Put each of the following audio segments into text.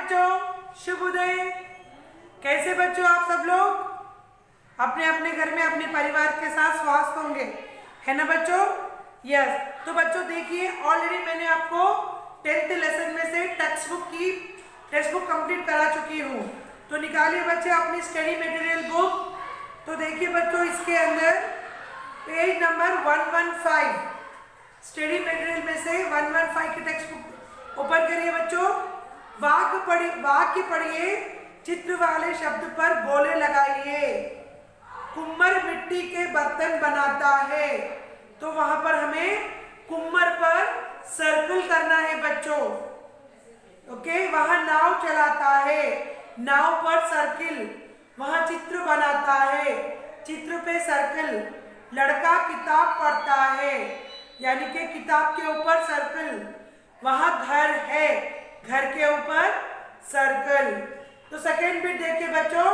बच्चों, शुभ उदय। कैसे बच्चों आप सब लोग अपने अपने घर में अपने परिवार के साथ स्वस्थ होंगे, है ना बच्चों? यस। तो बच्चों देखिए, ऑलरेडी मैंने आपको 10th लेसन में से टेक्स्ट बुक कंप्लीट करा चुकी हूँ। तो निकालिए बच्चे अपनी स्टडी मटेरियल बुक। तो देखिए बच्चों, इसके अंदर पेज नंबर 115 स्टडी मटेरियल में से 115 की टेक्स्ट बुक ओपन करिए बच्चों। वाक्य पढ़िए, चित्र वाले शब्द पर बोले लगाइए। कुम्मर मिट्टी के बर्तन बनाता है, तो वहां पर हमें कुम्मर पर सर्कल करना है बच्चों। ओके, वहां नाव चलाता है, नाव पर सर्किल। वहां चित्र बनाता है, चित्र पे सर्कल। लड़का किताब पढ़ता है, यानी कि किताब के ऊपर सर्कल। वहां घर है, घर के ऊपर सर्कल। तो सेकेंड बिट देखिए बच्चों,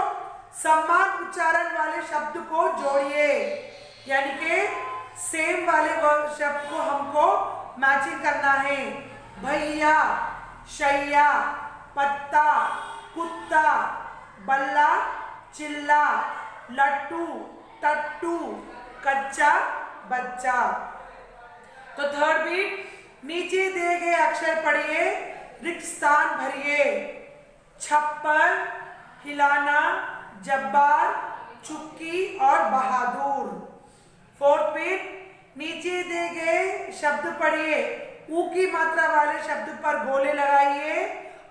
समान उच्चारण वाले शब्द को जोड़िए, यानी कि सेम वाले शब्द को हमको मैचिंग करना है। भैया, शैया, पत्ता, कुत्ता, बल्ला, चिल्ला, लट्टू, टट्टू, कच्चा, बच्चा। तो थर्ड बीट, नीचे दिए गए अक्षर पढ़िए, रिक्त स्थान भरिए। छप्पर, हिलाना, जब्बार, चुक्की और बहादुर। फोर्थ बीट, नीचे दिए गए शब्द पढ़िए, ऊ की मात्रा वाले शब्द पर गोले लगाइए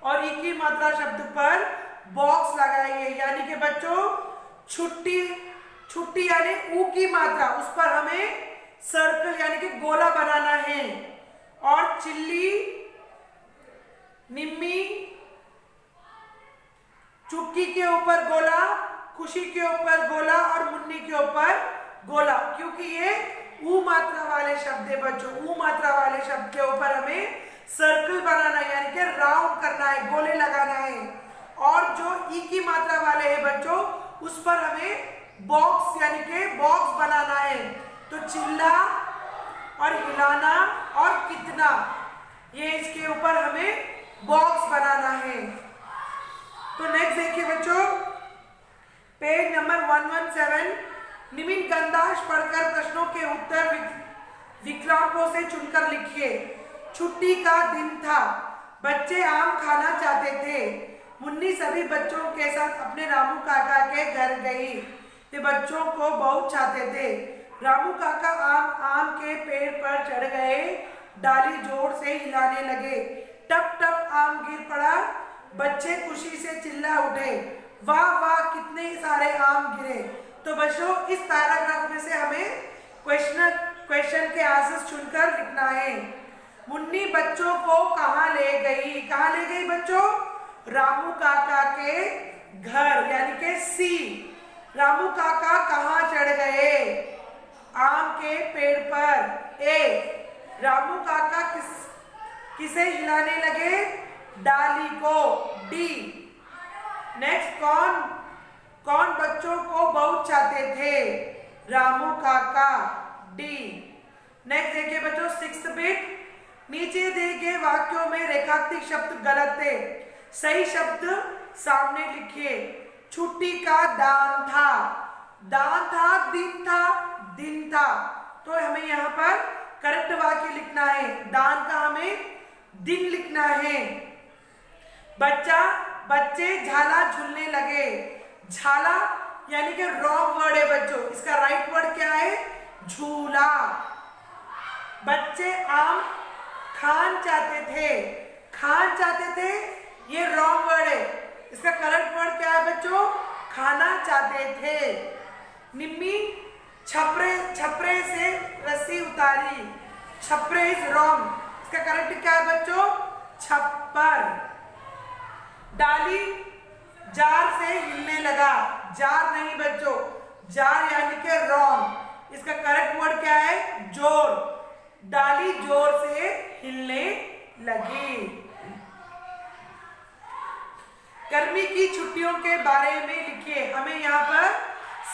और ई की मात्रा शब्द पर बॉक्स लगाइए। यानी कि बच्चों छुट्टी यानी ऊ की मात्रा, उस पर हमें सर्कल यानी कि गोला बनाना है। और चिल्ली, निम्मी, चुक्की के ऊपर गोला, खुशी के ऊपर गोला और मुन्नी के ऊपर गोला, क्योंकि ये ऊ मात्रा वाले शब्द है बच्चों। ऊ मात्रा वाले शब्द के ऊपर हमें सर्कल बनाना है, यानी कि राउंड करना है, गोले लगाना है। और जो ई की मात्रा वाले हैं बच्चों, उस पर हमें बॉक्स यानी कि बॉक्स बनाना है। तो चिल्ला और हिलाना और कितना, ये इसके ऊपर हमें बॉक्स बनाना है। तो नेक्स्ट देखिए बच्चों, पेज नंबर 117, निम्न गंदाश पढ़कर प्रश्नों के उत्तर विकल्पों से चुनकर लिखिए। छुट्टी का दिन था, बच्चे आम खाना चाहते थे। मुन्नी सभी बच्चों के साथ अपने रामू काका के घर गई। वे बच्चों को बहुत चाहते थे। रामू काका आम के पेड़ पर चढ़ गए, डाली जोर से हिलाने लगे। टप टप आम गिर पड़ा, बच्चे खुशी से चिल्ला उठे, वाह वाह कितने सारे आम गिरे। तो बच्चों, इस पैराग्राफ में से हमें क्वेश्चन के आंसर चुनकर लिखना है। मुन्नी बच्चों को कहाँ ले गई? कहाँ ले गई बच्चों? रामू काका के घर, यानी कि सी। रामू काका कहाँ चढ़ गए? आम के पेड़ पर। ए, रामू काका किसे हिलाने लगे? डाली को। डी। नेक्स्ट, कौन बच्चों को बहुत चाहते थे? रामू काका। डी। नेक्स्ट देखिए बच्चों, 6th बिट, नीचे दिए गए वाक्यों में रेखांकित शब्द गलत है, सही शब्द सामने लिखिए। छुट्टी का दान था, दान था, दिन था, दिन था। तो हमें यहाँ पर करेक्ट वाक्य लिखना है, दान का हमें दिन लिखना है। बच्चे झाला झूलने लगे। झाला यानी कि रॉन्ग वर्ड है बच्चों, इसका राइट वर्ड क्या है? झूला। बच्चे आम खान चाहते थे। खान चाहते थे, ये रॉन्ग वर्ड है, इसका करेक्ट वर्ड क्या है बच्चों? खाना चाहते थे। निम्मी छपरे से रस्सी उतारी। छपरे इज रॉन्ग, इसका करेक्ट क्या है बच्चों? छप्पर। डाली जार से हिलने लगा। जार नहीं बच्चों, जार यानी कि रॉन्ग, इसका करेक्ट वर्ड क्या है? जोर। डाली जोर से हिलने लगी। गर्मी की छुट्टियों के बारे में लिखिए। हमें यहाँ पर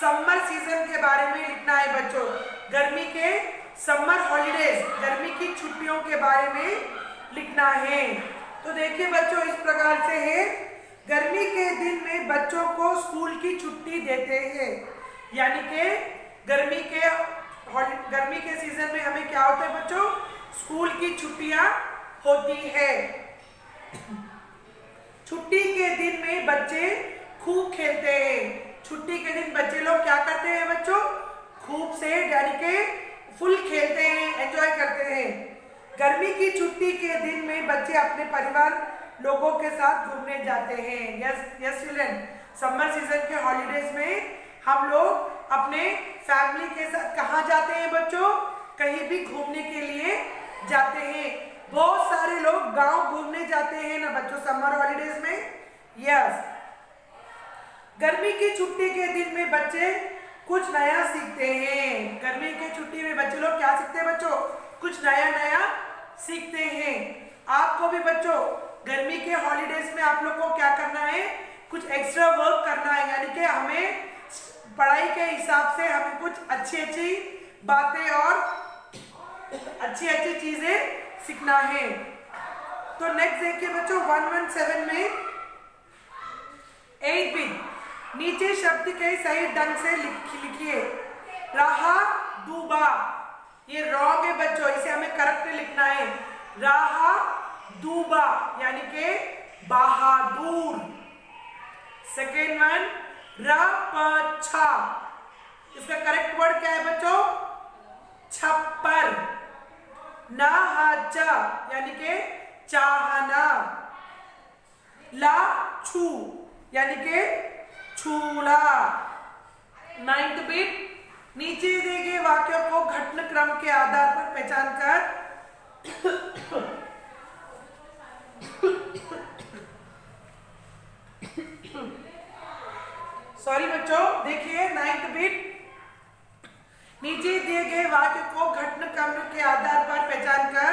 समर सीजन के बारे में लिखना है बच्चों। गर्मी के समर हॉलीडेज, गर्मी की छुट्टियों के बारे में लिखना है। तो देखिए बच्चों, इस प्रकार से है, गर्मी के दिन में बच्चों को स्कूल की छुट्टी देते हैं, यानी कि गर्मी के सीजन में हमें क्या होता है बच्चों, स्कूल की छुट्टियां होती है। छुट्टी के दिन में बच्चे खूब खेलते हैं। छुट्टी के दिन बच्चे लोग क्या करते हैं बच्चों, खूब से यानी कि फुल खेलते हैं, एंजॉय करते हैं। गर्मी की छुट्टी के दिन में बच्चे अपने परिवार लोगों के साथ घूमने जाते हैं। यस चिल्ड्रन, समर सीजन के हॉलीडेज में हम लोग अपने फैमिली के साथ कहाँ जाते हैं बच्चों, कहीं भी घूमने के लिए जाते हैं। बहुत सारे लोग गांव घूमने जाते हैं ना बच्चों समर हॉलीडेज में। यस, गर्मी की छुट्टी के दिन में बच्चे कुछ नया सीखते हैं। गर्मी की छुट्टी में बच्चे लोग क्या सीखते हैं बच्चों, कुछ नया नया सीखते हैं। आपको भी बच्चों गर्मी के हॉलीडेज में आप लोग को क्या करना है, कुछ एक्स्ट्रा वर्क करना है, यानी कि हमें पढ़ाई के हिसाब से हमें कुछ अच्छी अच्छी बातें और अच्छी अच्छी चीजें सीखना है। तो नेक्स्ट देखिए बच्चों 117 में 8 बिट, नीचे शब्द के सही ढंग से लिखिए। रहा डूबा, ये रॉन्ग है बच्चों, इसे हमें करेक्ट लिखना है। रहा डूबा यानी कि बहादुर। सेकेंड वन रपछा, इसका करेक्ट वर्ड क्या है बच्चों, छप्पर। नाहजा यानी कि चाहना। लाछू यानी कि छूला। 9th बिट, नीचे दिए गए वाक्यों को घटनाक्रम के आधार पर पहचान कर सॉरी बच्चों, देखिए 9th बिट, नीचे दिए गए वाक्य को घटनाक्रम के आधार पर पहचान कर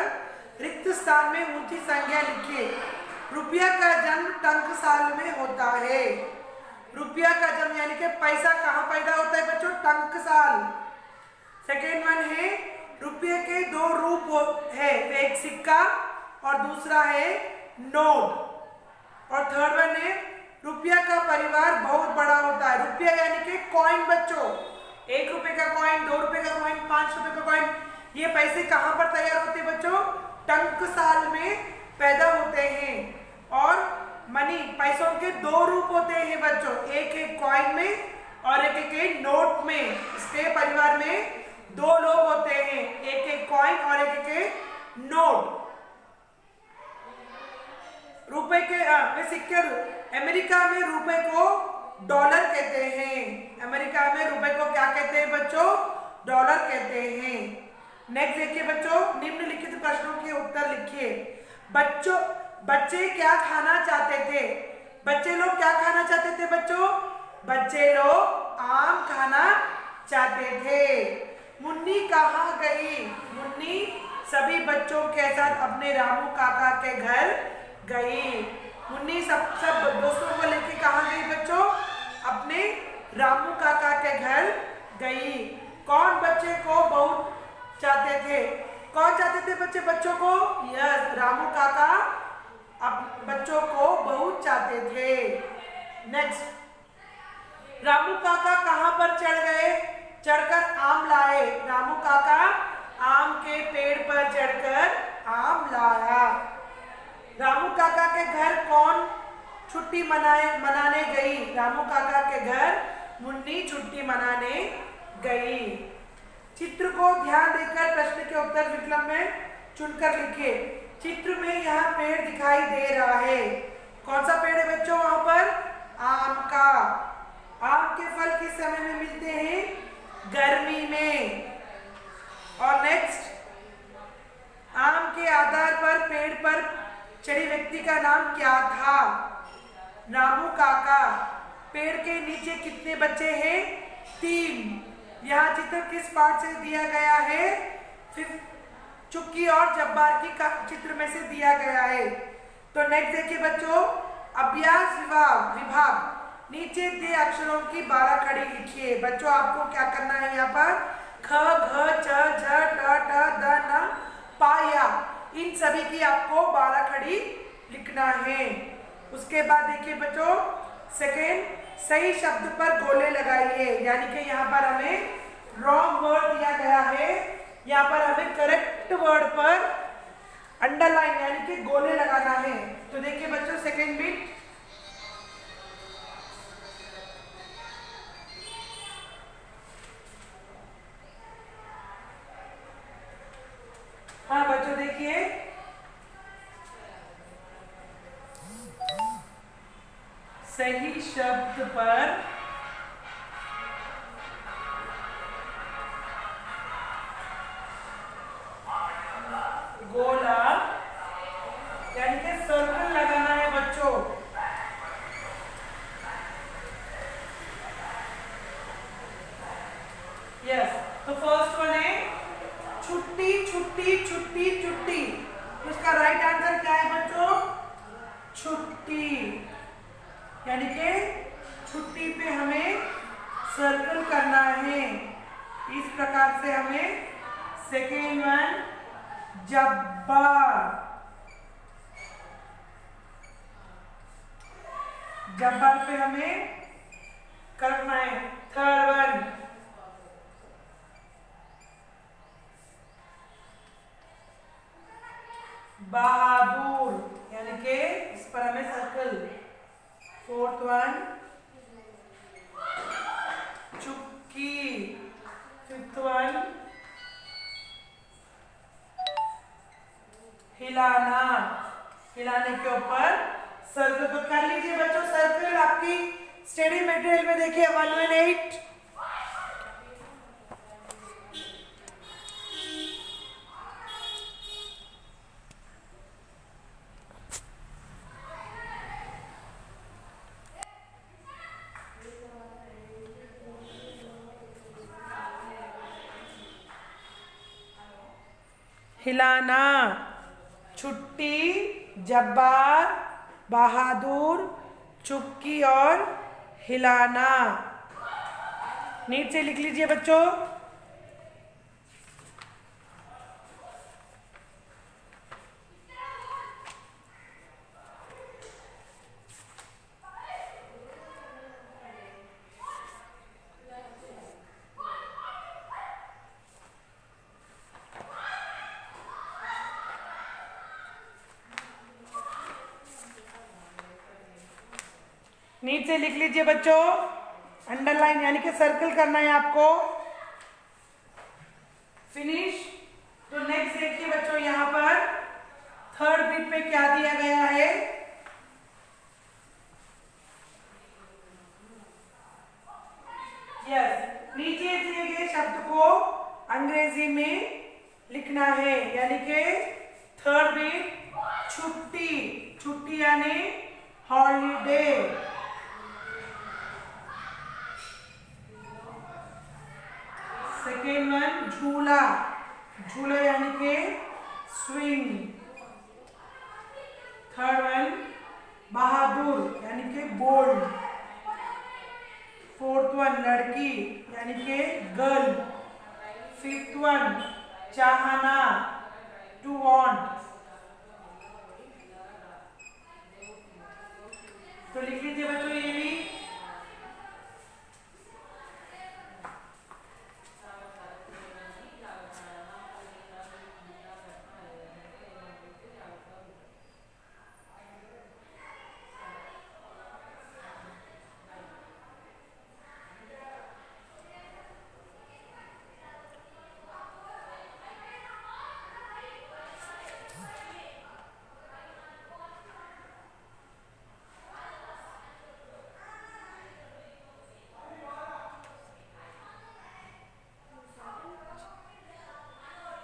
रिक्त स्थान में ऊंची संख्या लिखिए। रुपया का जन्म टंकसाल में होता है। रुपया का जन्म यानी कि पैसा कहाँ पैदा होता है बच्चों, टंकसाल। सेकेंड वन है रुपये के दो रूप है, एक सिक्का और दूसरा है नोट। और थर्ड वन है रुपया का परिवार बहुत बड़ा होता है। रुपया यानी कि कॉइन बच्चों, 1 रुपए का कॉइन, 2 रुपए का कॉइन, 5 रुपए का कॉइन, ये पैसे कहाँ पर तैयार होते हैं बच्चों, टंकसाल में पैदा होते हैं। और मनी, पैसों के 2 रूप होते हैं बच्चों, एक एक कॉइन में और एक एक नोट में। इसके परिवार में 2 लोग होते हैं, एक एक कॉइन और एक एक नोट। रुपए के सिक्के, अमेरिका में रुपए को डॉलर कहते हैं। अमेरिका में रुपए को क्या कहते हैं बच्चों, डॉलर कहते हैं। नेक्स्ट देखिए बच्चों, निम्नलिखित प्रश्नों के उत्तर लिखिए। बच्चे क्या खाना चाहते थे, बच्चे लोग क्या खाना चाहते थे बच्चों, बच्चे लोग आम खाना चाहते थे। मुन्नी कहाँ गई, मुन्नी सभी बच्चों के साथ अपने रामू काका के घर गई। मुन्नी सब दोस्तों को लेके कहाँ गई बच्चों, अपने रामू काका के घर गई। कौन बच्चे को बहुत चाहते थे, कौन चाहते थे बच्चे बच्चों को, यस रामू काका अब बच्चों को बहुत चाहते थे। नेक्स्ट, रामू काका कहाँ पर चढ़ गए, चढ़कर आम लाए। रामू काका आम के पेड़ पर चढ़कर आम लाया। रामू काका के घर कौन छुट्टी मनाने गई, रामू काका के घर मुन्नी छुट्टी मनाने गई। चित्र को ध्यान देकर प्रश्न के उत्तर विकल्प में चुनकर लिखिए। चित्र में यहाँ पेड़ दिखाई दे रहा है, कौन सा पेड़ है बच्चों, वहां पर आम का। आम के फल किस समय में मिलते हैं, गर्मी में। और नेक्स्ट, आम के आधार पर पेड़ पर चढ़े व्यक्ति का नाम क्या था, रामू काका। पेड़ के नीचे कितने बच्चे हैं, 3। यहाँ चित्र किस पार्ट से दिया गया है, चुक्की और जब्बार की चित्र में से दिया गया है। तो नेक्स्ट देखिए बच्चों, अभ्यास विभाग, नीचे दिए अक्षरों की 12 खड़ी लिखिए। बच्चों आपको क्या करना है, यहाँ पर ख, घ, च, झ, ट, ठ, द, न, पा, या, इन सभी की आपको 12 खड़ी लिखना है। उसके बाद देखिए बच्चों, सेकेंड, सही शब्द पर गोले लगाइए, यानी कि यहाँ पर हमें रॉन्ग वर्ड दिया गया है, यहाँ पर हमें करेक्ट वर्ड पर अंडरलाइन यानी कि गोले लगाना है। तो देखिए बच्चों, सेकेंड बिट, हाँ बच्चों देखिए, सही शब्द पर गोला यानी कि सर्कल लगाना है बच्चों। यस, तो फर्स्ट वन है छुट्टी छुट्टी छुट्टी छुट्टी। इसका राइट आंसर क्या है बच्चों? छुट्टी, यानी कि छुट्टी पे हमें सर्कल करना है। इस प्रकार से हमें सेकेंड वन जब्बार, जब्बार पे हमें करना है। थर्ड वन बहादुर, यानी कि इस पर हमें सर्कल। फोर्थ वन चुप्पी। फिफ्थ वन हिलाना, हिलाने के ऊपर सर्कल। तो कर लीजिए बच्चों सर्कल। आपकी स्टडी मटेरियल में देखिए 118। हिलाना, छुट्टी, जब्बार, बहादुर, चुप्पी और हिलाना। नीट से लिख लीजिए बच्चों। नीट से लिख लीजिए बच्चों। अंडरलाइन यानी कि सर्कल करना है आपको। फिनिश। तो नेक्स्ट देखिए बच्चों, यहां पर थर्ड बिट पे क्या दिया गया है? यस, नीचे दिए गए शब्द को अंग्रेजी में लिखना है, यानी कि थर्ड बिट छुट्टी। छुट्टी यानी हॉलीडे। सेकेंड वन झूला, झूला यानी कि स्विंग। थर्ड वन बहादुर यानी कि बोल्ड। फोर्थ वन लड़की यानी कि गर्ल। फिफ्थ वन चाहना, टू वांट। तो लिख लीजिए बच्चों ये भी।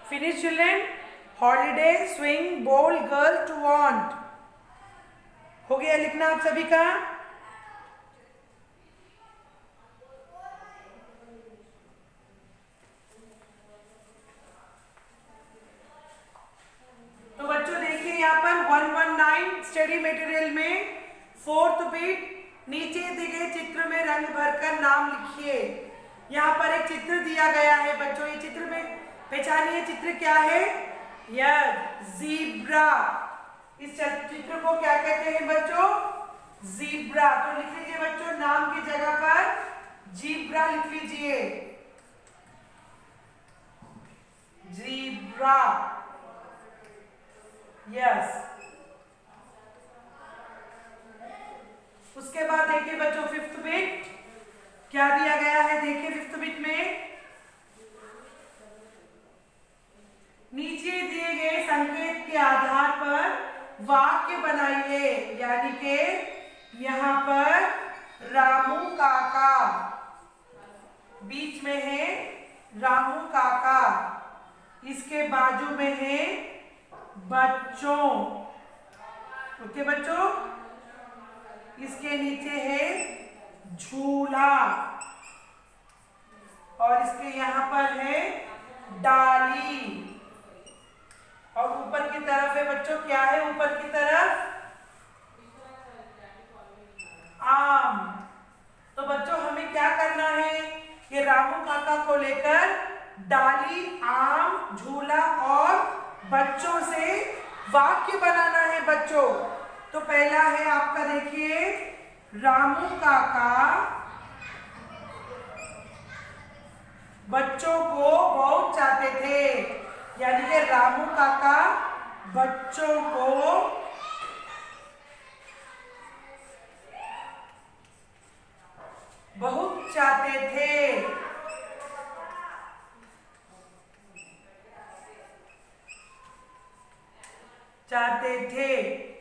Finish children. हॉलीडे, स्विंग, बोल, गर्ल, टू वांट। हो गया लिखना आप सभी का? तो बच्चों देखिए यहाँ पर 119 स्टडी मटेरियल में फोर्थ बिट, नीचे दिए गए चित्र में रंग भरकर नाम लिखिए। यहाँ पर एक चित्र दिया गया है बच्चों, ये चित्र में पहचानिए चित्र क्या है? Yes, zebra. इस चित्र को क्या कहते हैं बच्चों? जीब्रा। तो लिख लीजिए बच्चों, नाम की जगह पर जीब्रा लिख लीजिए, जीब्रा। यस। उसके बाद देखिए बच्चों फिफ्थ बिट क्या दिया गया है, देखिए फिफ्थ बिट में नीचे दिए गए संकेत के आधार पर वाक्य बनाइए। यानी कि यहां पर रामू काका, बीच में है रामू काका, इसके बाजू में है बच्चों। ओके बच्चों, इसके नीचे है झूला और इसके यहां पर है डाली, और ऊपर की तरफ है बच्चों, क्या है ऊपर की तरफ? आम। तो बच्चों हमें क्या करना है, ये रामू काका को लेकर डाली, आम, झूला और बच्चों से वाक्य बनाना है बच्चों। तो पहला है आपका, देखिए रामू काका बच्चों को बहुत चाहते थे। यानी कि रामू काका बच्चों को बहुत चाहते थे।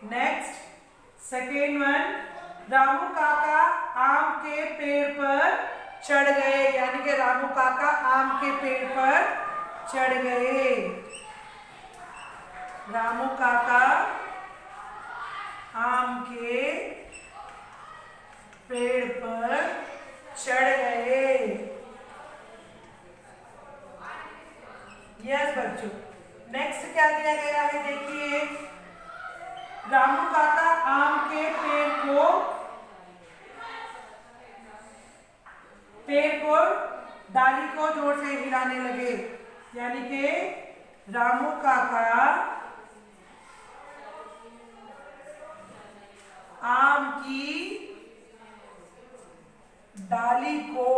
नेक्स्ट सेकेंड वन, रामू काका आम के पेड़ पर चढ़ गए। यानी कि रामू काका आम के पेड़ पर चढ़ गए। रामू काका आम के पेड़ पर चढ़ गए। यस बच्चों। नेक्स्ट क्या दिया गया है, देखिए रामू काका आम के पेड़ को डाली को जोर से हिलाने लगे। यानी कि रामू काका आम की डाली को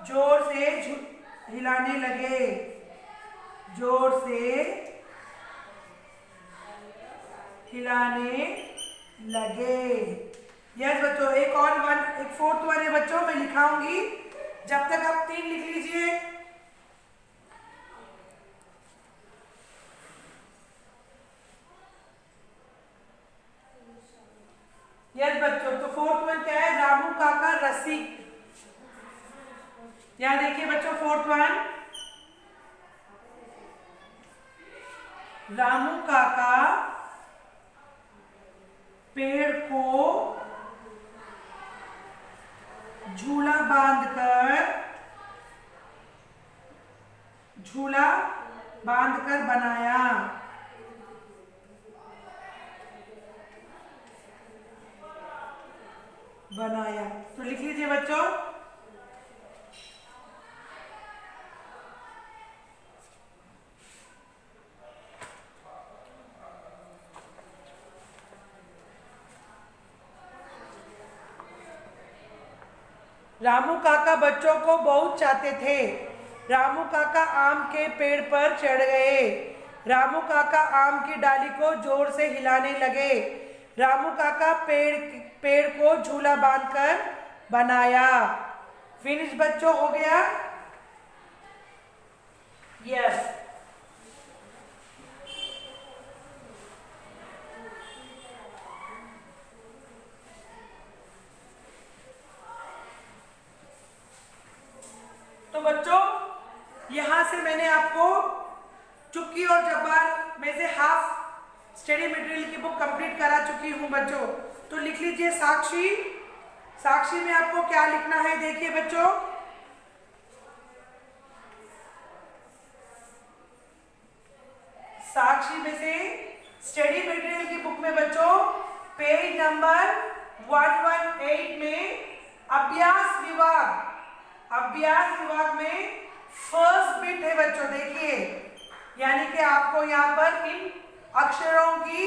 जोर से हिलाने लगे, जोर से हिलाने लगे। यस बच्चों, एक और वन, एक फोर्थ वन है बच्चों, मैं लिखाऊंगी, जब तक आप 3 लिख लीजिए। यस बच्चों, तो फोर्थ वन क्या है, रामू काका रसिक। यहां देखिए बच्चों फोर्थ वन, रामू काका पेड़ को झूला बांधकर बनाया। तो लिख लीजिए बच्चों, रामू काका बच्चों को बहुत चाहते थे। रामू काका आम के पेड़ पर चढ़ गए। रामू काका आम की डाली को जोर से हिलाने लगे। रामू काका पेड़ को झूला बांधकर बनाया। फिनिश बच्चों, हो गया? यस। तो बच्चों यहां से मैंने आपको चुक्की और जब्बार में से हाफ स्टडी मटेरियल की बुक कंप्लीट करा चुकी हूं बच्चों। तो लिख लीजिए साक्षी। साक्षी में आपको क्या लिखना है, देखिए बच्चों, साक्षी में से स्टडी मटेरियल की बुक में बच्चों पेज नंबर 118 में अभ्यास विभाग में फर्स्ट बिट है बच्चों, देखिए। यानी कि आपको यहाँ पर इन अक्षरों की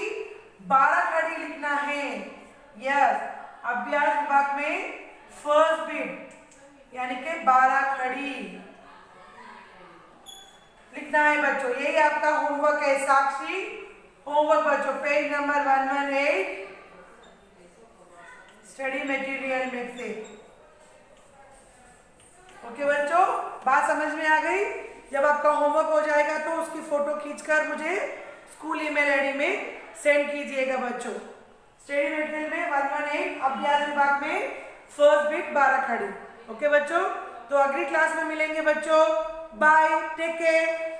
12 खड़ी लिखना है। यस, अभ्यास विभाग में फर्स्ट बिट यानी कि 12 खड़ी लिखना है बच्चों। यही आपका होमवर्क है साक्षी होमवर्क बच्चों, पेज नंबर 118 स्टडी मटेरियल में से। ओके बच्चों, बात समझ में आ गई? जब आपका होमवर्क हो जाएगा तो उसकी फोटो खींचकर मुझे स्कूल ईमेल आईडी में सेंड कीजिएगा बच्चों। स्टडी मटेरियल में 118 अभ्यास विभाग में फर्स्ट बिट 12 खड़ी। ओके बच्चों, तो अगली क्लास में मिलेंगे बच्चों। Bye, take care.